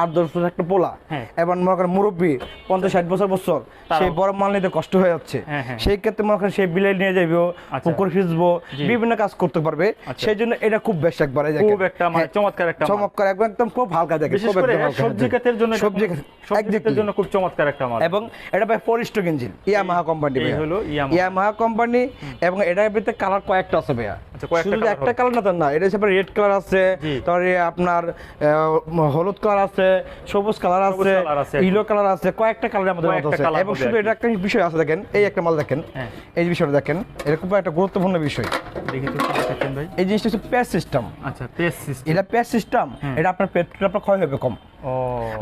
8-10 বছর একটা পোলা এবং মনে করেন মুরব্বী 50-60 বছর সেই বড় মাল নিতে কষ্ট হয়ে যাচ্ছে, সেই ক্ষেত্রে মনে করেন সেই বিলে নিয়ে যাইবো, পুকুর খিঁচবো, বিভিন্ন কাজ করতে পারবে। সেই জন্য এটা খুব বেশ একবারে খুব একটা মানে চমৎকার একদম খুব হালকা দেখে, বিশেষ করে সবজি ক্ষেতের জন্য খুব চমৎকার একটা মাল। এবং এটা ভাই 4 স্ট্রোক ইঞ্জিন ইয়ামাহা কোম্পানি, এই হলো ইয়ামাহা কোম্পানি। এবং এটার ভিতরে কালার কয়েকটা আছে ভাইয়া, শুধু একটা কালার না, এটা হিসেবে রেড কালার আছে, তারপরে আপনার হলুদ কালার আছে, সবুজ কালার আছে, ইয়েলো কালার আছে, কয়েকটা কালার আমাদের মধ্যে আছে। এবং শুধু এটা একটা বিষয় আছে, দেখেন এই একটা মাল দেখেন, এই বিষয়টা দেখেন, এটা খুব একটা গুরুত্বপূর্ণ বিষয়। দেখি তো দেখেন ভাই, এই জিনিসটা হচ্ছে পেস সিস্টেম। আচ্ছা, পেস সিস্টেম, এটা পেস সিস্টেম, এটা আপনার পেট্রোল আপনার ক্ষয় হবে কম।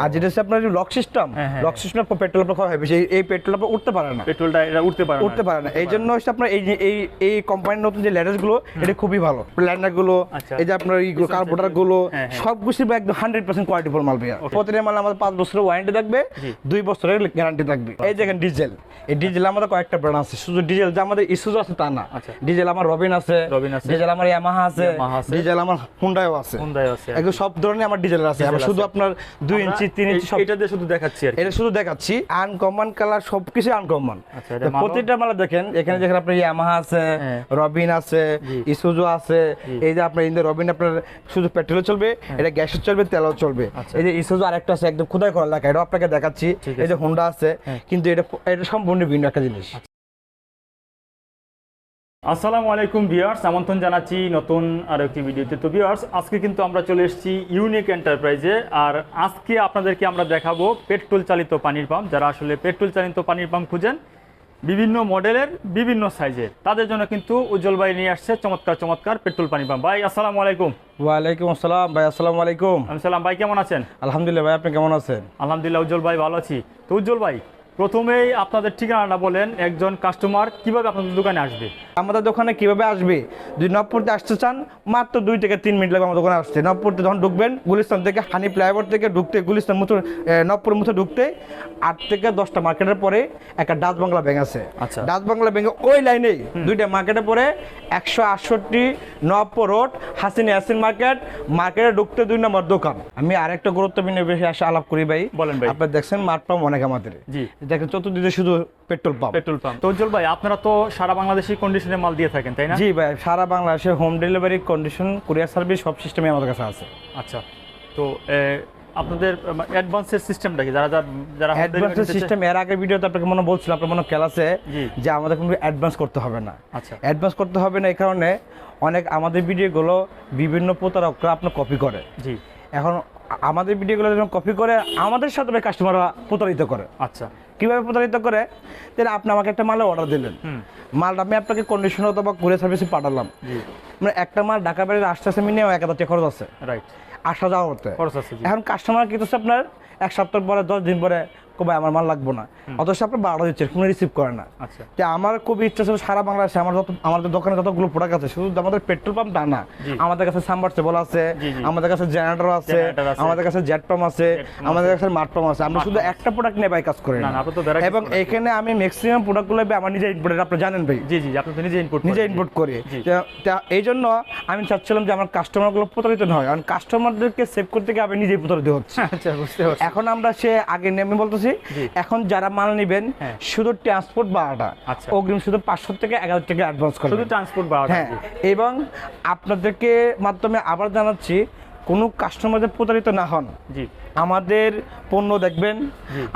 আর যেটা হচ্ছে আপনার lock system, lock system petrol আপনার ক্ষয় হবে, এই পেট্রোল আপনার উঠতে পারে না, পেট্রোলটা এটা উঠতে পারে না। এই জন্য হচ্ছে আপনার এই কোম্পানির নতুন যে ল্যাডার গুলো এটা খুবই ভালো, প্ল্যানার গুলো, এই যে আপনার এইগুলো কার্বোরেটর গুলো সব কিছু একদম 100% কোয়ালিটিফুল মাল ভাইয়া। প্রতিটা মাল আমাদের 5 বছরের ওয়ারেন্টি থাকবে, 2 বছরের গ্যারান্টি থাকবে। এই দেখেন ডিজেল, এই ডিজেল আমাদের কয়েকটা ব্র্যান্ড আছে, শুধু ডিজেল যে আমাদের ইসুজু আছে তা না, ডিজেল আমার রবিন আছে, ডিজেল আমার ইয়ামাহা আছে, ডিজেল আমার হুন্ডাইও আছে, একদম সব ধরনের আমার ডিজেল আছে। শুধু আপনার 2 ইঞ্চি 3 ইঞ্চি সব, এটা দিয়ে শুধু দেখাচ্ছি আর এটা শুধু দেখাচ্ছি। আনকমন কালার সবকিছু আনকমন। প্রতিটা মাল দেখেন, এখানে যেখানে আপনার ইয়ামাহা আছে, রবিন আছে, ইসুজু আছে। এই যে আপনার ইন্দো রবিন আপনার শুধু পেট্রোলে চলবে, এটা গ্যাসে চলবে, তেলও চলবে। এই যে ইসুজু আরেকটা আছে একদম খোদাই করা লেখা, এটা আপনাকে দেখাচ্ছি। এই যে হোন্ডা আছে, কিন্তু এটা সম্পূর্ণ ভিন্ন একটা জিনিস। আসসালামু আলাইকুম ভিউয়ার্স, আমন্ত্রণ জানাচ্ছি নতুন আর একটি ভিডিওতে। তো ভিউয়ার্স, আজকে কিন্তু আমরা চলে এসেছি ইউনিক এন্টারপ্রাইজে। আর আজকে আপনাদেরকে আমরা দেখাবো পেট্রোল চালিত পানির পাম্প। যারা আসলে পেট্রোল চালিত পানির পাম্প খুঁজেন, বিভিন্ন মডেলের, বিভিন্ন সাইজের, তাদের জন্য কিন্তু উজ্জ্বল ভাই নিয়ে আসছে চমৎকার পেট্রোল পানির পাম্প। ভাই আসসালামু আলাইকুম। ওয়ালাইকুম আসসালাম ভাই, আসসালামু আলাইকুম। আসসালাম ভাই, কেমন আছেন? আলহামদুলিল্লাহ ভাই, আপনি কেমন আছেন? আলহামদুলিল্লাহ উজ্জ্বল ভাই, ভালো আছি। তো উজ্জ্বল ভাই, প্রথমেই আপনাদের ঠিকানাটা বলেন, একজন কাস্টমার কিভাবে আপনাদের দোকানে আসবে? আমাদের দোকানে কিভাবে আসবে, যদি নবপুরতে আসতে চান মাত্র 2 থেকে 3 মিনিট লাগবে আমার দোকানে আসতে। নবপুরতে যখন ঢুকবেন, গুলিস্তান থেকে হানি ফ্লাইওভার থেকে ঢুকতে, গুলিস্তান মুথুর নবপুর মুথে ঢুকতে 8 থেকে 10টা মার্কেটের পরে একটা ডাচ বাংলা ব্যাংক আছে। আচ্ছা, ডাচ বাংলা ব্যাংকে ওই লাইনেই 2টা মার্কেটের পরে 168 নবপুর রোড হাসিন ইয়াসিন মার্কেটে ঢুকতে 2 নম্বর দোকান। আমি আরেকটা গুরুত্বপূর্ণ বিষয়ে আলাপ করি ভাই। বলেন ভাই। আপনি দেখছেন মাঠ পাম্প অনেক আমাদের, জি দেখেন চতুর্দিকে শুধু পেট্রোল পাম্প। তো উজ্জ্বল ভাই, আপনারা তো সারা বাংলাদেশি কন্ডিশনে মাল দিয়ে থাকেন, তাই না? জি ভাই, সারা বাংলাদেশে home delivery, condition, courier service সব সিস্টেমই আমাদের কাছে আছে। আচ্ছা, তো আপনাদের অ্যাডভান্সের সিস্টেমটা কি? যারা অ্যাডভান্সের সিস্টেম এর আগের ভিডিওতে আপনাকে মনে বলছিলাম, আপনার মনে খেয়াল আছে যে আমাদের কোনো অ্যাডভান্স করতে হবে না। আচ্ছা, অ্যাডভান্স করতে হবে না এই কারণে অনেক আমাদের ভিডিওগুলো বিভিন্ন প্রতারকরা আপনার কপি করে। জি, এখন আমাদের ভিডিওগুলো যখন কপি করে আমাদের সাথে কাস্টমাররা প্রতারিত করে। আচ্ছা, কিভাবে প্রতারিত করে? তাহলে আপনি আমাকে একটা মালের অর্ডার দিলেন, মালটা আমি আপনাকে কন্ডিশন অথবা কুরিয়ার সার্ভিসে পাঠালাম, মানে একটা মাল ঢাকা বাইরে আসতে আসতে মিনিমাম 1000 টাকা খরচ আছে, রাইট, আসা যাওয়া করতে খরচ আছে। এখন কাস্টমার কি হচ্ছে আপনার 1 সপ্তাহ পরে 10 দিন পরে ভাই আমার মাল লাগবো না, অথচ আপনার 12 দিচ্ছে, কোনো রিসিভ করে না। আচ্ছা, আমার খুব ইচ্ছা ছিল সারা বাংলাদেশে আমাদের দোকানে যতগুলো প্রোডাক্ট আছে, শুধু আমাদের পেট্রোল পাম্প তা না, আমাদের কাছে সাবমার্সিবল আছে, আমাদের কাছে জেনারেটর আছে, আমাদের কাছে জেট পাম্প আছে, আমাদের কাছে মাঠ পাম্প আছে। আমরা শুধু একটা প্রোডাক্ট নিয়ে বাই কাজ করি না। এবং এখানে আমি ম্যাক্সিমাম প্রোডাক্টগুলো আমার নিজে ইম্পোর্ট, আপনি জানেন ভাই। জি জি, আপনি নিজে ইম্পোর্ট করি। এই জন্য আমি চাচ্ছিলাম যে আমার কাস্টমারগুলো প্রতারিত না হয়, কারণ কাস্টমারদেরকে সেভ করতে গিয়ে আমি নিজেই প্রতারিত হচ্ছি। আচ্ছা, বুঝতে পারছি। এখন আমরা আগে আমি বলতেছি, এখন যারা মাল নেবেন শুধু ট্রান্সপোর্ট ভাড়াটা অগ্রিম শুধু 500 থেকে 1000 টাকা অ্যাডভান্স করবেন, শুধু ট্রান্সপোর্ট ভাড়াটা। হ্যাঁ, এবং আপনাদেরকে মাধ্যমে আবার জানাচ্ছি, কোনো কাস্টমারদের প্রতারিত না হন। জি, আমাদের পণ্য দেখবেন,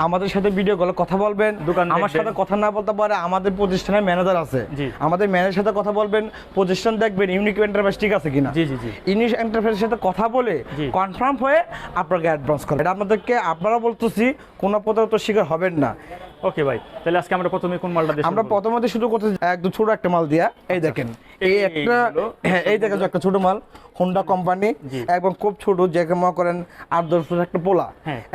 আমাদের সাথে ভিডিও কলে কথা বলবেন, আমার সাথে কথা না বলতে পারে আমাদের প্রতিষ্ঠানের ম্যানেজার আছে, আমাদের ম্যানেজারের সাথে কথা বলবেন, প্রতিষ্ঠান দেখবেন ইউনিক এন্টারপ্রাইজ ঠিক আছে কিনা। জি জি জি, ইউনিক এন্টারপ্রাইজের সাথে কথা বলে কনফার্ম হয়ে আপনাকে অ্যাডভান্স করবেন। এটা আপনাদেরকে আপনারা বলতেছি, কোনো প্রতারিত শিকার হবেন না। ওকে ভাই, তাহলে আজকে আমরা প্রথমে কোন মালটা দেখব? আমরা প্রথমত শুরু করতে একদম ছোট একটা মাল দিয়া, এই দেখেন, এই একটা, এই দেখেন একটা ছোট মাল হোন্ডা কোম্পানি, এবং খুব ছোট, যে মনে করেন 8-10 বছর একটা পোলা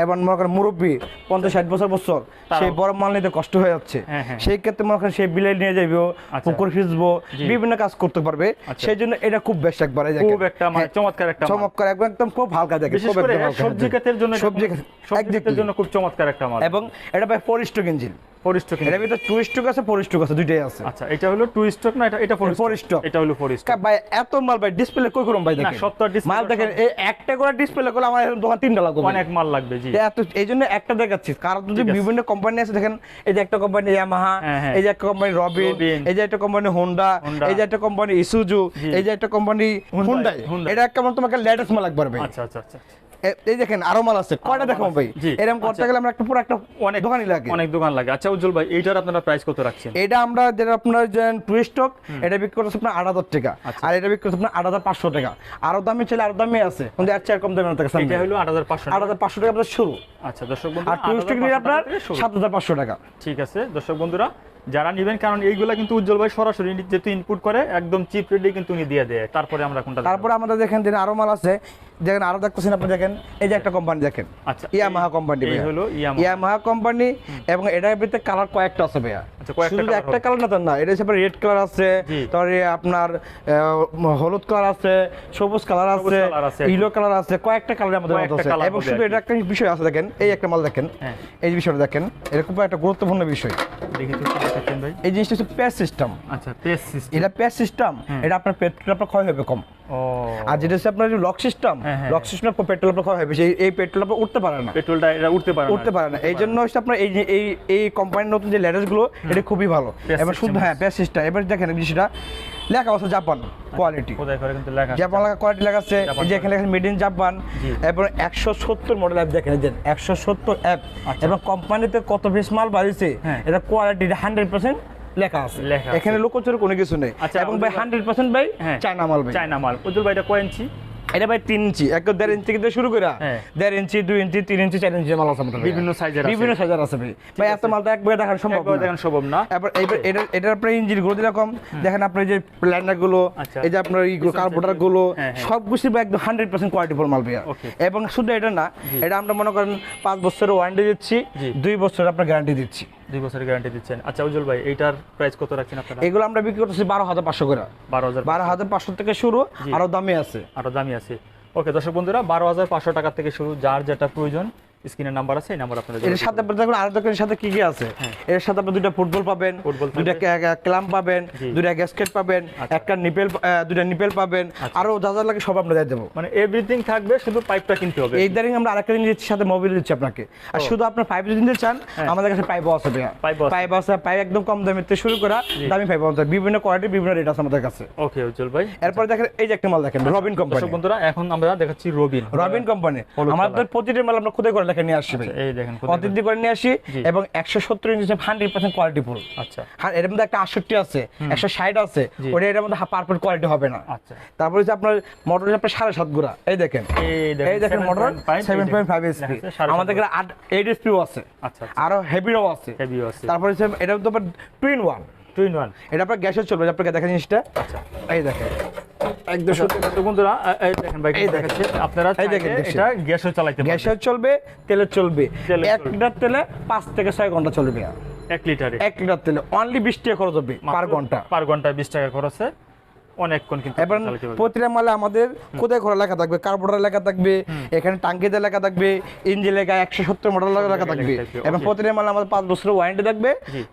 এবং মনে করেন মুরব্বী 50-60 বছর সেই বড় মাল নিতে কষ্ট হয়ে যাচ্ছে, সেই ক্ষেত্রে মনে করেন সেই বিলে নিয়ে যাইবো, পুকুর খিঁচবো, বিভিন্ন কাজ করতে পারবে। সেই জন্য এটা খুব বেশ একবারে খুব একটা মানে চমৎকার একদম খুব হালকা দেখে, বিশেষ করে সবজি ক্ষেতের জন্য, সবজি ক্ষেতের জন্য খুব চমৎকার একটা মাল। এবং এটা ভাই 4 স্ট্রোক ইঞ্জিন। 4 স্ট্রোক। এর ভিতরে 2 স্ট্রোক আছে 4 স্ট্রোক আছে, দুইটাই আছে। আচ্ছা, এটা হলো 2 স্ট্রোক না, এটা 4 স্ট্রোক। এটা হলো 4 স্ট্রোক। ভাই এত মাল ভাই ডিসপ্লে কই করুম ভাই, না দেখেন সত্তর ডিসপ্লে মাল দেখেন, এই একটা করে ডিসপ্লে করলে আমার দোকান 3টা লাগবে, অনেক মাল লাগবে। জি, এত এইজন্য একটা দেখাচ্ছি, কারণ যদি বিভিন্ন কোম্পানি আছে দেখেন, এই যে একটা কোম্পানি ইয়ামাহা, এই যে একটা কোম্পানি রবিন, এই যে একটা কোম্পানি হোন্ডা, এই যে একটা কোম্পানি ইসুজু, এই যে একটা কোম্পানি হুন্ডাই, এটা কেমন তোমাকে লেটেস্ট মাল লাগবে ভাই। আচ্ছা আচ্ছা আচ্ছা। এই দেখেন আরো মাল আছে, কয়টা দেখাবো ভাই, এরকম করতে গেলে আমরা একটা পুরো একটা অনেক দোকানই লাগে, অনেক দোকান লাগে। আচ্ছা উজ্জ্বল ভাই, এইটার আপনারা প্রাইস কত রাখছেন? এটা আমরা যেটা আপনার যে 2 স্টক, এটা বিক্রি করতেছে আপনার 8,000 টাকা, আর এটা বিক্রি করতেছে আপনার 8,500 টাকা। আরো দামি চলে, আরো দামি আছে, কিন্তু এর চেয়ে কম দামে না থাকে। এটা হলো 8,500 8,500 টাকা আপনার শুরু। আচ্ছা দর্শক বন্ধু, আর 2 স্টক নিলে আপনার 7,500 টাকা। ঠিক আছে দর্শক বন্ধুরা, যারা নেবেন, কারণ এইগুলা কিন্তু উজ্জ্বল ভাই সরাসরি যেহেতু ইনপুট করে একদম চিপ রেটে কিন্তু উনি দিয়ে দেয়। তারপরে আমরা কোনটা, তারপরে আমাদের দেখেন দিন আরো মাল আছে, দেখেন আরো দেখতেছেন আপনি, দেখেন এই যে একটা কোম্পানি দেখেন, আচ্ছা ইয়ামাহা কোম্পানি, এই হলো ইয়ামাহা কোম্পানি, এবং এটার ভিতরে কালার কয়েকটা আছে ভাইয়া। আচ্ছা, কয়েকটা শুধু একটা কালার না, তার না, এটা হিসেবে রেড কালার আছে, তারপরে আপনার হলুদ কালার আছে, সবুজ কালার আছে, ইয়েলো কালার আছে, কয়েকটা কালার আমাদের মধ্যে আছে। এবং শুধু এটা একটা বিষয় আছে, দেখেন এই একটা মাল দেখেন, এই বিষয়টা দেখেন, এটা খুব একটা গুরুত্বপূর্ণ বিষয়। দেখি তো দেখেন ভাই, এই জিনিসটা হচ্ছে পেস সিস্টেম। আচ্ছা, পেস সিস্টেম, এটা পেস সিস্টেম, এটা আপনার পেট্রোল আপনার ক্ষয় হবে কম। ও, আর যেটা হচ্ছে আপনার lock system, lock system petrol আপনার ক্ষয় হবে, এই পেট্রোল আপনার উঠতে পারে না, পেট্রোলটা এটা উঠতে পারে না। এই জন্য হচ্ছে আপনার এই কোম্পানির নতুন যে লেটেস্ট গুলো, এটা খুবই ভালো। এবার শুধু পেস সিস্টেম, এবার দেখেন বিষয়টা লেখা আছে জাপান কোয়ালিটি, খোদাই করে কিন্তু লেখা জাপান কোয়ালিটি লেখা আছে, এই যে এখানে লেখা মেড ইন জাপান, এবং 170 মডেল অ্যাপ দেখেন, দেন 170 অ্যাপ, এবং কোম্পানিতে কত পিস মাল বাড়িছে, এটা কোয়ালিটি 100% লেখা আছে, এখানে লোকচুর কোনো কিছু নেই। এবং ভাই 100% ভাই চায়না মাল, ভাই চায়না মাল। উজ্জ্বল ভাই এটা কয় ইঞ্চি? এটা ভাই 3 ইঞ্চি, একদম 1.5 ইঞ্চি থেকে শুরু করে 1.5 ইঞ্চি, 2 ইঞ্চি, 3 ইঞ্চি, 4 ইঞ্চি মাল আছে আমাদের, বিভিন্ন সাইজের আছে ভাই। ভাই এত মাল তো একবারে দেখানো সম্ভব না। এবার এটার আপনার ইঞ্জিন গুলো যেরকম দেখেন, আপনার যে প্ল্যানার গুলো, এই যে আপনার এইগুলো কার্বোরেটর গুলো, সব কিছু একদম 100% কোয়ালিটিফুল মাল ভাইয়া। এবং শুধু এটা না, এটা আমরা মনে করেন 5 বছরের ওয়ারেন্টি দিচ্ছি, 2 বছরের আপনার গ্যারান্টি দিচ্ছি, 2 বছরের গ্যারান্টি দিচ্ছেন। আচ্ছা উজ্জ্বল ভাই, এইটার প্রাইস কত রাখছেন আপনারা? এগুলো আমরা বিক্রি করতেছি 12,500 করে, 12,500 থেকে শুরু, আরো দামি আছে, ওকে দর্শক বন্ধুরা, 12,500 টাকা থেকে শুরু। যার যেটা প্রয়োজন, স্ক্রিনের নাম্বার আছে, এই নাম্বার আপনাদের। এর সাথে আপনারা দেখুন আরো দোকানের সাথে কি কি আছে, এর সাথে আপনি দুটো ফুটবল পাবেন, দুটো ক্ল্যাম্প পাবেন, দুটো গ্যাসকেট পাবেন, একটা নিপেল, দুটো নিপেল পাবেন, আরো যা যা লাগে সব আপনাদের দেব। মানে এভরিথিং থাকবে, শুধু পাইপটা কিনতে হবে। এই দাঁড়িয়ে আমরা আরেকটা জিনিস দিচ্ছি, সাথে মোবিল দিচ্ছি আপনাকে। আর শুধু আপনার পাইপ যদি নিতে চান, আমাদের কাছে পাইপও আছে ভাইয়া, পাইপ আছে, পাইপ একদম কম দামের থেকে শুরু করা দামি পাইপ আছে, বিভিন্ন কোয়ালিটি, বিভিন্ন রেট আছে আমাদের কাছে। ওকে উজ্জ্বল ভাই, এরপর দেখেন এই যে একটা মাল দেখেন, রবিন কোম্পানি। দর্শক বন্ধুরা, এখন আমরা দেখাচ্ছি রবিন কোম্পানি। আমাদের প্রতিটা মাল আমরা খুদে করে লেখা নিয়ে আসছি ভাই, অতিথি করে নিয়ে আসি, এবং 170 ইঞ্চি 100% কোয়ালিটি ফুল। আচ্ছা, আর এর মধ্যে একটা 68 আছে, 160 আছে, ওটা এর মধ্যে পারফেক্ট কোয়ালিটি হবে না। আচ্ছা, তারপরে যে আপনার মোটর আপনার 7.5 গুড়া, এই দেখেন মোটর 7.5 এসপি, আমাদের কাছে 8 এসপিও আছে। আচ্ছা, আরো হেভিও আছে। তারপরে এটা তো 2 in 1, এটা আপনার গ্যাসের চলবে, আপনাকে দেখেন জিনিসটা। আচ্ছা, এই দেখেন একদম সত্যি বন্ধুরা, এই দেখেন ভাই, এই দেখাচ্ছে আপনারা এটা গ্যাসও চালাতে পারবেন, গ্যাসও চলবে, তেলে চলবে, 1 লিটার তেলে 5 থেকে 6 ঘন্টা চলবে। 1 লিটারে 1 লিটার তেলে অনলি 20 টাকা খরচ হবে পার ঘন্টায় 20 টাকা খরচে অনেকক্ষণ কিন্তু এবার প্রতিটা মালে আমাদের কোথায় ঘোরা লেখা থাকবে, কার্বোরেটর লেখা থাকবে, এখানে টাঙ্কিতে লেখা থাকবে, ইঞ্জিন লেখা 170 মডেল লেখা থাকবে, এবং প্রতিটা মালে আমাদের 5 বছরের ওয়ারেন্টি থাকবে,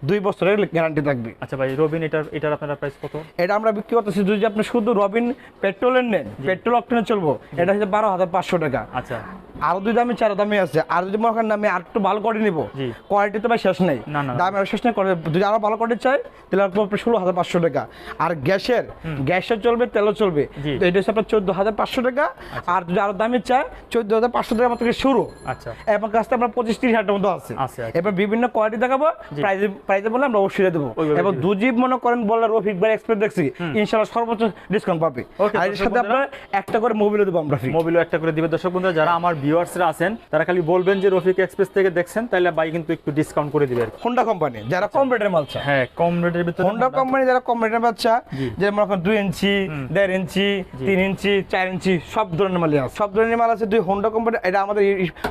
2 বছরের গ্যারান্টি থাকবে। আচ্ছা ভাই, রবিন এটার আপনারা প্রাইস কত? এটা আমরা বিক্রি করতেছি, যদি আপনি শুধু রবিন পেট্রোলের নেন, পেট্রোল অকটেনে চলবো, এটা হচ্ছে 12,500 টাকা। আচ্ছা, আরো 2 দামি 4 দামি আছে, আর যদি মনে করেন আমি আর একটু ভালো কোয়ালিটি নিব, কোয়ালিটি তো ভাই শেষ নেই, দাম আর শেষ নেই, যদি আরো ভালো কোয়ালিটি চাই তাহলে আপনার 16,500 টাকা। আর গ্যাসের চলবে, তেলও চলবে, তো এটা হচ্ছে আপনার 14,500 টাকা। আর যদি আরো দামি চাই 14,500 টাকা থেকে শুরু। আচ্ছা, এবং কাছে আমরা 25-30 হাজার মতো আছে। এবার বিভিন্ন কোয়ালিটি দেখাবো, প্রাইজে বলে আমরা অবশ্যই দেবো। এবং দুজিব মনে করেন বললে রফিক ভাই এক্সপ্রেস দেখছি, ইনশাআল্লাহ সর্বোচ্চ ডিসকাউন্ট পাবে। আর এর সাথে আপনার একটা করে মোবিলও দেবো আমরা, মোবিলও একটা করে দিবে। দর্শক বন্ধুরা, যারা আমার ভিউয়ার্সরা আছেন, তারা খালি বলবেন যে রফিক এক্সপ্রেস থেকে দেখছেন, তাহলে ভাই কিন্তু একটু ডিসকাউন্ট করে দিবে। হোন্ডা কোম্পানি যারা কম রেটের মাল চায়, হ্যাঁ কম রেটের ভিতরে হোন্ডা কোম্পানি যারা কম রেটের মাল চায়, যে মনে করেন 2 ইঞ্চি, 1.5 ইঞ্চি, 3 ইঞ্চি, 4 ইঞ্চি, সব ধরনের মাল আছে, সব ধরনের মাল আছে। হোন্ডা কোম্পানি, এটা আমাদের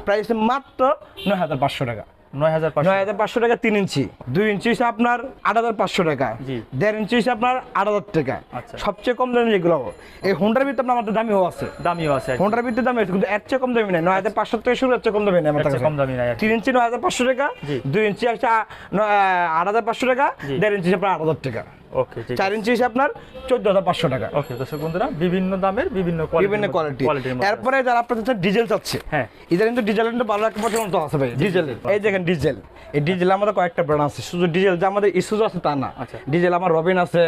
প্রাইস মাত্র 9,500 টাকা। 9500 9500 টাকা 3 ইঞ্চি, 2 ইঞ্চি হচ্ছে আপনার 8500 টাকা, জি। 1.5 ইঞ্চি হচ্ছে আপনার 8000 টাকা। আচ্ছা। সবচেয়ে কম দামি যেগুলো এই হোন্ডার ভিতরে আপনার আমাদের দামিও আছে, দামিও আছে আর কি। হোন্ডার ভিতরে দামি আছে, কিন্তু এর চেয়ে কম দামি নাই। 9500 থেকে শুরু, এর চেয়ে কম দামি নাই আমার এর চেয়ে কাছে। কম দামি নাই আর কি। 3 ইঞ্চি 9500 টাকা, জি। 2 ইঞ্চি হচ্ছে 8500 টাকা, জি। 1.5 ইঞ্চি আপনার 8000 টাকা, ওকে ঠিক 4 ইঞ্চি হচ্ছে আপনার 14500 টাকা। ওকে দর্শক বন্ধুরা, বিভিন্ন দামের বিভিন্ন বিভিন্ন কোয়ালিটি। কোয়ালিটির মধ্যে এরপরে যারা আপনাদের কাছে ডিজেল চাচ্ছে, হ্যাঁ। এটা কিন্তু ডিজেল কিন্তু ভালো একটা পছন্দ আছে ভাই, ডিজেলের। এই দেখেন ডিজেল, এই ডিজেল আমাদের কয়েকটা ব্র্যান্ড আছে, শুধু ডিজেল যে আমাদের ইসুজু আছে তা না। আচ্ছা। ডিজেল আমার রবিন আছে,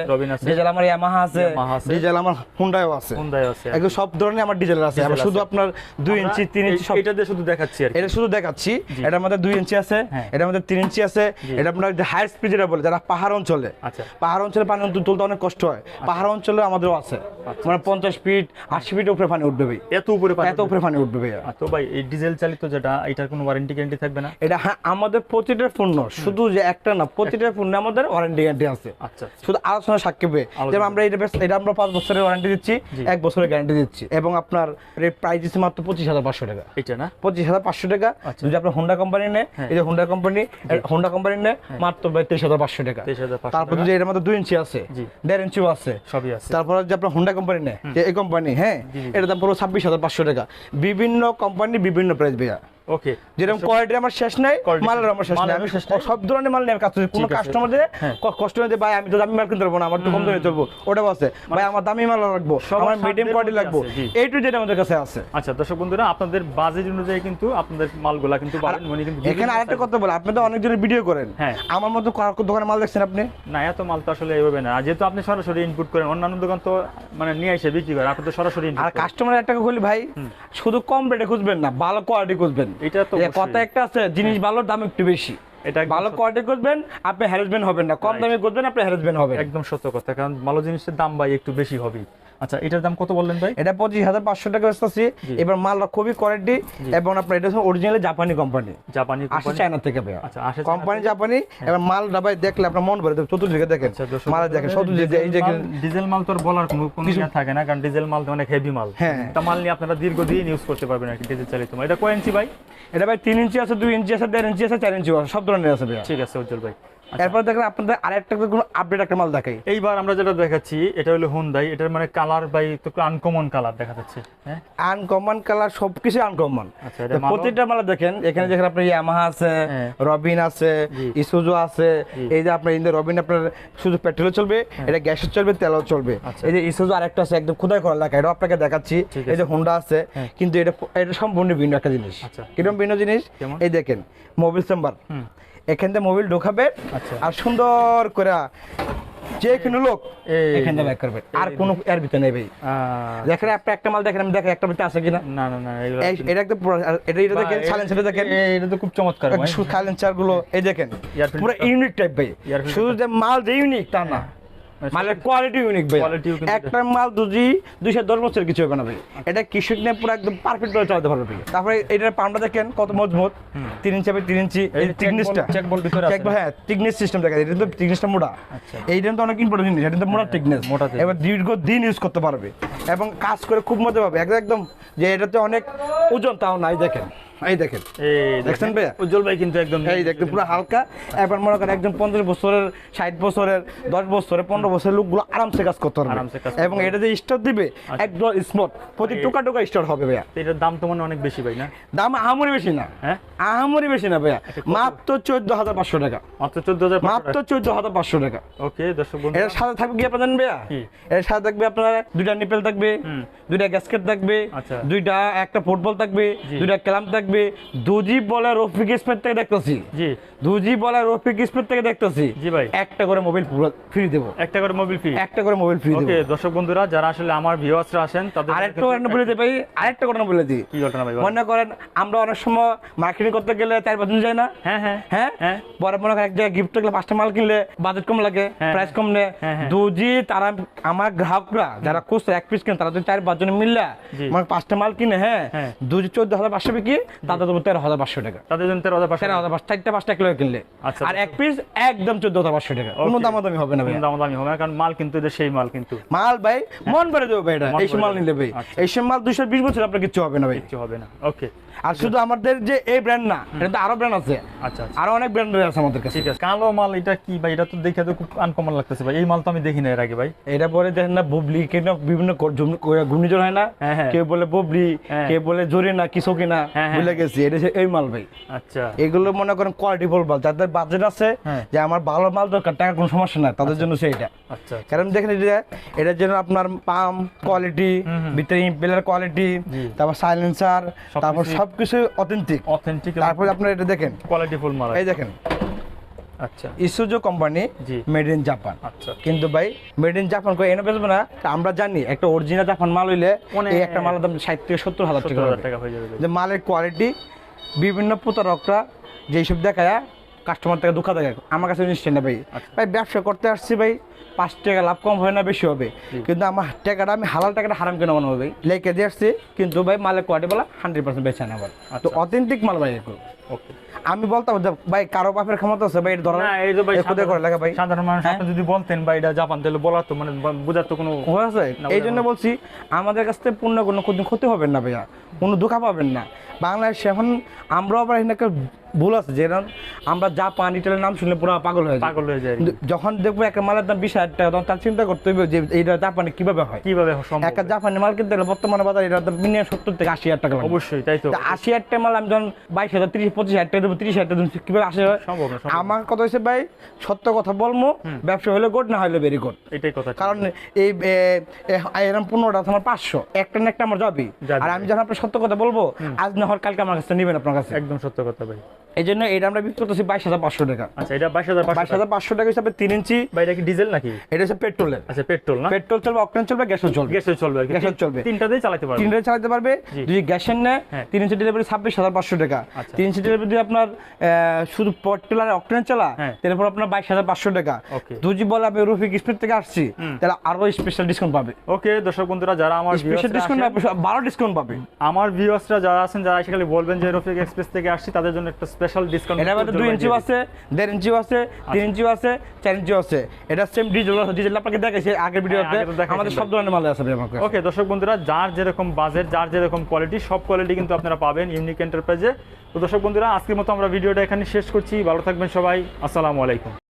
ডিজেল আমার ইয়ামাহা আছে, ইয়ামাহা আছে। ডিজেল আমার হুন্ডাইও আছে, হুন্ডাই আছে আর কি। একদম সব ধরনের আমার ডিজেল আছে। ডিজেল আবার শুধু আছে। আপনার 2 ইঞ্চি 3 ইঞ্চি সব, এটা দিয়ে শুধু দেখাচ্ছি আর কি। এটা শুধু দেখাচ্ছি। জি। এটার মধ্যে 2 ইঞ্চি আছে, হ্যাঁ। এটার মধ্যে 3 ইঞ্চি আছে। জি। এটা আপনার যে হাই স্পিড যেটা বলে, যারা পাহাড় অঞ্চলে, আচ্ছা। পাহাড় অঞ্চলে পানি তুলতে অনেক কষ্ট হয়, পাহাড় অঞ্চলে আমাদেরও আছে, মানে 50 ফিট 80 ফিট উপরে পানি উঠবে ভাই, এত উপরে পানি এত উপরে পানি উঠবে ভাইয়া। তো ভাই এই ডিজেল চালিত যেটা, এটার কোনো ওয়ারেন্টি গ্যারান্টি থাকবে না? এটা হ্যাঁ, আমাদের প্রতিটা পণ্য, শুধু যে একটা না, প্রতিটা পণ্যে আমাদের ওয়ারেন্টি গ্যারান্টি আছে। আচ্ছা। শুধু আলোচনা সাক্ষেপে, যেমন আমরা এটা আমরা 5 বছরের ওয়ারেন্টি দিচ্ছি, জি। 1 বছরের গ্যারান্টি দিচ্ছি, এবং আপনার এর প্রাইস দিচ্ছি মাত্র 25500 টাকা। এটা না? 25500 টাকা। আচ্ছা। যদি আপনার হোন্ডা কোম্পানি নেয়, হ্যাঁ। এই যে হোন্ডা কোম্পানি, হোন্ডা কোম্পানি নেয় মাত্র 23500 টাকা। 23500 তারপর যদি এর মধ্যে 2 ইঞ্চি আছে, জি। 1.5 ইঞ্চিও আছে, সবই আছে। তারপর যে আপনার হোন্ডা কোম্পানি নেয়, যে এই কোম্পানি, হ্যাঁ, জি, জি। এটার দাম পুরো 26500 টাকা। বিভিন্ন কোম্পানি বিভিন্ন প্রাইস ভাইয়া, ওকে। যেরকম কোয়ালিটি আমার শেষ নাই, Quality মালের আমার শেষ নাই। মালেরও আমি শেষ নাই। সব ধরনের মাল নিয়ে আমি কাজ করছি। কোনো ঠিক আছে। কাস্টমার দিয়ে হ্যাঁ। কষ্ট হয়ে ভাই আমি তো দামি মাল কিনতে পারবো না, আমার তো কম দামে চলবো, ওটা আছে ভাই আমার দামি মাল লাগবো, সবার আমার মিডিয়াম সাধ্যের কোয়ালিটি মধ্যে লাগবো, আছে, জি। এই টু যেটা আমাদের কাছে আছে। আচ্ছা দর্শক বন্ধুরা, আপনাদের বাজেট অনুযায়ী কিন্তু আপনাদের মালগুলা কিন্তু পাবেন, মানে কিন্তু এখানে বিভিন্ন আরেকটা size- কথা বলে, আপনি তো অনেকজনের ভিডিও করেন, হ্যাঁ। আমার মতো দোকানে মাল দেখছেন আপনি? না, এত মাল তো আসলে এইভাবে না। আর যেহেতু আপনি সরাসরি ইনপুট করেন, অন্যান্য দোকান তো মানে নিয়ে এসে বিক্রি করে, আপনি তো সরাসরি আর ইনপুট করেন। কাস্টমার একটা কথা বলি ভাই, শুধু কম রেটে খুঁজবেন না, ভালো কোয়ালিটি খুঁজবেন। এটা তো এই অবশ্যই। কথা একটা আছে, জিনিস ভালো, দাম একটু বেশি। এটা একদম ভালো সত্য। কোয়ালিটি খুঁজবেন, আপনি হ্যারাসমেন্ট হবেন না, কম Right. দামে খুঁজবেন, আপনি হ্যারাসমেন্ট হবেন। একদম সত্য কথা, কারণ ভালো জিনিসের দাম ভাই একটু বেশি হবেই। আচ্ছা, এটার দাম কত বললেন ভাই? এটা 25500 টাকা বেচতেছি। জি। এবার মালটা খুবই কোয়ালিটি, জি। এবং আপনার এটা অরিজিনাল জাপানি কোম্পানি, জাপানি আসে কোম্পানি? চায়না থেকে ভাই। আচ্ছা, আসে কোম্পানি চায়না থেকে? জাপানি। এবার মালটা ভাই দেখলে আপনার মন ভরে যাবে, চতুর্দিকে দেখেন, আচ্ছা, দর্শক মাল দেখেন, চতুর্দিকে এই যে ডিজেল মাল তো আর বলার কোনো ইয়া থাকে না, কারণ ডিজেল মাল তো অনেক হেভি মাল। হ্যাঁ। এটা মাল নিয়ে আপনারা দীর্ঘদিন ইউজ করতে পারবেন আর কি, ডিজেল চালিত মাল। এটা কয় ইঞ্চি ভাই? এটা ভাই 3 ইঞ্চি আছে, 2 ইঞ্চি আছে, 1.5 ইঞ্চি আছে, 4 ইঞ্চি আছে, সব ধরনের আছে ভাই। ঠিক আছে উজ্জ্বল ভাই। আচ্ছা, এরপর দেখেন আপনাদের আরেকটা কোনো আপডেট একটা মাল দেখাই। এইবার আমরা যেটা দেখাচ্ছি এটা হলো হুন্ডাই। এটার মানে কালার বাই তো আনকমন কালার দেখা যাচ্ছে। হ্যাঁ, আনকমন কালার, সবকিছু আনকমন। আচ্ছা, এটা মালও- প্রতিটা মাল দেখেন, এখানে দেখেন আপনার ইয়ামাহা আছে, হ্যাঁ। রবিন আছে, জি। ইসুজু আছে। জি। এই যে আপনার ইন্দো রবিন আপনার শুধু পেট্রোলে চলবে, এটা গ্যাসে চলবে, তেলও চলবে। আচ্ছা। এই যে ইসুজু আরেকটা আছে একদম খোদাই করা লেখা, এটা আপনাকে দেখাচ্ছি। ঠিক এই যে হোন্ডা আছে, হ্যাঁ। কিন্তু এটা সম্পূর্ণ ভিন্ন একটা জিনিস। আচ্ছা। কিরকম ভিন্ন জিনিস? কেমন? এই দেখেন মোবিল চেম্বার, হুম। এখান থেকে মোবিল ঢোকাবে, আচ্ছা। আর সুন্দর করে যে কোনো লোক এই এখান থেকে ব্যাক করবে, আর কোনো এর ভিতরে নেই ভাই। দেখেন আপনি একটা মাল দেখেন, আমি দেখেন একটা ভিতরে আছে কিনা। না না না, এগুলো এটা একদম এটা দেখেন, সাইলেন্সার দেখেন, এটা তো খুব চমৎকার ভাই। সাইলেন্সার গুলো এই দেখেন, Ear filter পুরো ইউনিক টাইপ ভাই। Ear filter শুধু যে মাল যে ইউনিক তা না, মালের কোয়ালিটি ইউনিক ভাই। Quality-ও কিন্তু একটা মাল 210 বছর কিছু হবে না ভাই। এটা কৃষক নিয়ে পুরো একদম পারফেক্ট ভাবে চালাতে পারবে ভাই। তারপরে এটার পাম্পটা দেখেন কত মজবুত, 3 ইঞ্চি বাই 3 ইঞ্চি। এই এই টিকনেসটা check ball ভিতরে আছে না? হ্যাঁ, টিকনেস সিস্টেম দেখেন, এটা তো টিকনেসটা মোটা। আচ্ছা। এইটা তো অনেক ইম্পর্টেন্ট জিনিস, এটা তো মোটা টিকনেস। মোটা thickness। এবার দীর্ঘদিন ইউজ করতে পারবে এবং কাজ করে খুব মজা পাবে। একদম যে এটাতে অনেক ওজন তাও নাই, দেখেন এই দেখেন, এই দেখছেন ভাইয়া? উজ্জ্বল ভাই কিন্তু একদম এই দেখতে পুরো হালকা। এবার মনে করেন একজন 50 বছরের, 60 বছরের, 10 বছরের, 15 বছরের লোকগুলো আরামসে কাজ করতে পারবে। আরামসে কাজ করতে এবং এটা যে স্টার্ট দিবে একদম স্মুথ, প্রতি টোকা টোকা স্টার্ট হবে ভাইয়া। এটার দাম তো মনে হয় অনেক বেশি ভাই না? দাম আহামরি বেশি না, হ্যাঁ, আহামরি বেশি না ভাইয়া, মাত্র 14500 টাকা, মাত্র 14500 মাত্র 14500 টাকা। ওকে দর্শক বন্ধু, এর সাথে থাকবে কি আপনার জানেন ভাইয়া? কি? এর সাথে থাকবে আপনার 2টা নিপেল থাকবে, হুম। 2টা গ্যাসকেট থাকবে, আচ্ছা। 2টা একটা ফুটবল থাকবে, জি। 2টা ক্ল্যাম্প থাকবে। 2G বলে রফিক স্পেড থেকে দেখতেছি, জি 2G বলে রফিক স্পেড থেকে দেখতেছি, জি ভাই, একটা করে মোবাইল ফ্রি দেবো, একটা করে মোবাইল ফি। একটা করে মোবাইল ফ্রি ওকে দেবো। দর্শক বন্ধুরা, যারা আসলে আমার ভিউয়ার্সরা আসেন তাদের আরেকটা ঘটনা বলে দিই ভাই, আরেকটা ঘটনা বলে দিই। কি ঘটনা ভাই? মনে করেন আমরা অনেক সময় মার্কেটিং করতে গেলে 4-5 দিন যায় না, হ্যাঁ হ্যাঁ হ্যাঁ হ্যাঁ, পরে মনে করেন এক জায়গায় গিফট থাকলে 5টা মাল কিনলে বাজেট কম লাগে, হ্যাঁ, প্রাইস কম নেয়। হ্যাঁ, হ্যাঁ। 2G তারা আমার গ্রাহকরা যারা খুচরা এক পিস কেন, তারা যদি 4-5 জন মিললে জি। মানে 5টা মাল কিনে, হ্যাঁ, হ্যাঁ। 2G 14500 বিক্রি, তাদের দেবো 13500 টাকা। তাদের জন্য 13500 4,500, 4টা 5টা কিলো কিনলে। আচ্ছা, আর এক পিস একদম 14500 টাকা, কোনো Okay. দামাদামি হবে না ভাই। কোনো দামাদামি হবে না। না, কারণ মাল কিন্তু এদের সেই মাল কিন্তু মাল ভাই মন ভরে দেবো ভাই, এটা মন এইসব ভরে মাল দেবে। নিলে ভাই, আচ্ছা। এইসব মাল 220 বছর আপনার কিছু হবে না ভাই। কিছু হবে না। ওকে, আর শুধু আমাদের যে এই ব্র্যান্ড না, এটা তো আরো ব্র্যান্ড আছে, আচ্ছা আচ্ছা, আরো অনেক ব্র্যান্ডের আছে আমাদের কাছে। ঠিক আছে। কালো মাল এটা কি ভাই? এটা তো দেখে তো খুব আনকমন লাগতেছে ভাই, এই মাল তো আমি দেখি না এর আগে ভাই। এটা পরে দেখেন না বুবলি, কেন বিভিন্ন ঘূর্ণিঝড় হয় না, হ্যাঁ, হ্যাঁ। কেউ বলে বুবলি, হ্যাঁ। কেউ বলে জোরে না কিছু কিনা, হ্যাঁ, হ্যাঁ। ভুলে গেছি, এটা হচ্ছে এই মাল ভাই। আচ্ছা এগুলো মনে করেন কোয়ালিটি ফুল মাল, যাদের বাজেট আছে হ্যাঁ। যে আমার ভালো মাল দরকার, টাকার কোনো সমস্যা নাই, তাদের জন্য সেইটা। আচ্ছা, কারণ দেখেন এটার জন্য আপনার পাম্প কোয়ালিটি, ভিতরে ইম্পেলার কোয়ালিটি, জি। তারপর সাইলেন্সার, সবকিছু- তারপর সবকিছু অথেন্টিক। অথেন্টিক তারপরে আপনার এটা দেখেন, কোয়ালিটি ফুল মাল। এই দেখেন আচ্ছা ইসুজো কোম্পানি, জি। Made in Japan. আচ্ছা, কিন্তু ভাই মেড ইন জাপান করে এনে বেচবো না, আমরা জানি একটা অরিজিনাল জাপান মাল হইলে অনেক- এই একটা মালের দাম 60 থেকে 70 হাজার টাকা 70,000 হবে। টাকা হয়ে যাবে ভাই। যে মালের কোয়ালিটি বিভিন্ন প্রতারকরা যেসব দেখায় কাস্টমার থেকে ধোঁকা দেখায়, আমার কাছে নিশ্চয় না ভাই। আচ্ছা। ভাই ব্যবসা করতে আসছি ভাই, 5 টাকা লাভ কম হয় না বেশি হবে, কিন্তু আমার টাকাটা আমি হালাল টাকাটা হারাম কেন বানাবো ভাই, লেকে দিয়ে আসছি, কিন্তু ভাই মালের কোয়ালিটি বলা 100% বেচে না আবার। তো অথেন্টিক মাল ভাই এগুলো। ওকে, আমি বলতাম যে ভাই কারো বাপের ক্ষমতা আছে ভাই, এটা ধরা না এই তো ভাই খোদে করে লাগা ভাই। সাধারণ মানুষ আপনি যদি বলতেন ভাই এটা জাপান, তাহলে বলার তো মানে বোঝার তো কোনো হয়েছে, না, এই জন্য বলছি আমাদের কাছ থেকে পূর্ণ কোনো ক্ষতি হবে না ভাইয়া, কোনো ধোঁকা পাবেন না। বাংলাদেশে এখন আমরাও আবার এখানে একটা ভুল আছে, যেরকম আমরা জাপান ইটালির নাম শুনলে পুরো পাগল হয়ে যায়। পাগল হয়ে যায় আর কি। কিন্তু যখন দেখবো একটা মালের দাম 20,000 টাকা, তখন তার চিন্তা করতে হবে যে এইটা জাপানে কিভাবে হয়। কিভাবে সম্ভব? একটা জাপানি মাল কিনতে গেলে বর্তমানে বাজারে এটার দাম মিনিমাম 70 থেকে 80,000 টাকা লাগবে। অবশ্যই তাই তো। 80,000 টাকা মাল আমি যখন 22,000, 25,000 টাকা দেবো, 30,000 টাকা দেবো, কিভাবে আসে? সম্ভব না, সম্ভব না। আমার কথা হচ্ছে ভাই সত্য কথা বলবো, ব্যবসা হলে গুড, না হলে ভেরি গুড। এটাই কথা। কারণ এই এরকম 15টা আমার 500, একটা না একটা আমার যাবে। যাবে। আর আমি যখন আপনার সত্য কথা বলবো, আজ না হয় কালকে আমার কাছে নেবেন আপনার কাছে। একদম সত্য কথা ভাই। এই জন্য এটা আমরা বিক্রি করতেছি 22,500 টাকা। আচ্ছা, এটা 22,500 22,500 টাকা হিসাবে 3 ইঞ্চি। ভাই এটা কি ডিজেল নাকি? এটা হচ্ছে পেট্রোলের। আচ্ছা, পেট্রোল না? পেট্রোল চলবে, অকটেন চলবে, গ্যাসও চলবে। গ্যাসে চলবে আর কি। গ্যাসে চলবে। তিনটাতেই চালাতে পারবে। 3 চালাতে পারবে। জি। যদি গ্যাসের নেয় হ্যাঁ। 3 ইঞ্চি ডেলিভারি 26,500 টাকা। আচ্ছা। 3 ইঞ্চি ডেলিভারি যদি আপনার শুধু পেট্রোল আর অকটেন চালা, হ্যাঁ। তারপর আপনার 22,500 টাকা। ওকে। যদি বলে আমি রফিক স্পিড থেকে আসছি, তাহলে আরো স্পেশাল ডিসকাউন্ট পাবে। ওকে দর্শক বন্ধুরা, যারা আমার স্পেশাল ডিসকাউন্ট 12 ডিসকাউন্ট পাবে। আমার ভিউয়ার্সরা যারা আছেন, যারা সেখানে বলবেন যে রফিক এক্সপ্রেস থেকে আসছি, তাদের জন্য একটা স্পেশাল ডিসকাউন্ট। এটা আমাদের 2 ইঞ্চি আছে, 1.5 ইঞ্চি আছে, 3 ইঞ্চি আছে, 4 ইঞ্চি আছে। এটা সেম ডিজেল আপনাকে দেখাইছে আগের ভিডিওতে। আগে তো দেখাইছেন আমাদের সব ভাই। ধরনের মাল আছে ভাই আমার কাছে। ওকে দর্শক বন্ধুরা, যার যেরকম বাজেট, যার যেরকম কোয়ালিটি, সব কোয়ালিটি কিন্তু আপনারা পাবেন ইউনিক এন্টারপ্রাইজে। তো দর্শক বন্ধুরা, আজকের মতো আমরা ভিডিওটা এখানে শেষ করছি। ভালো থাকবেন সবাই, আসসালামু আলাইকুম।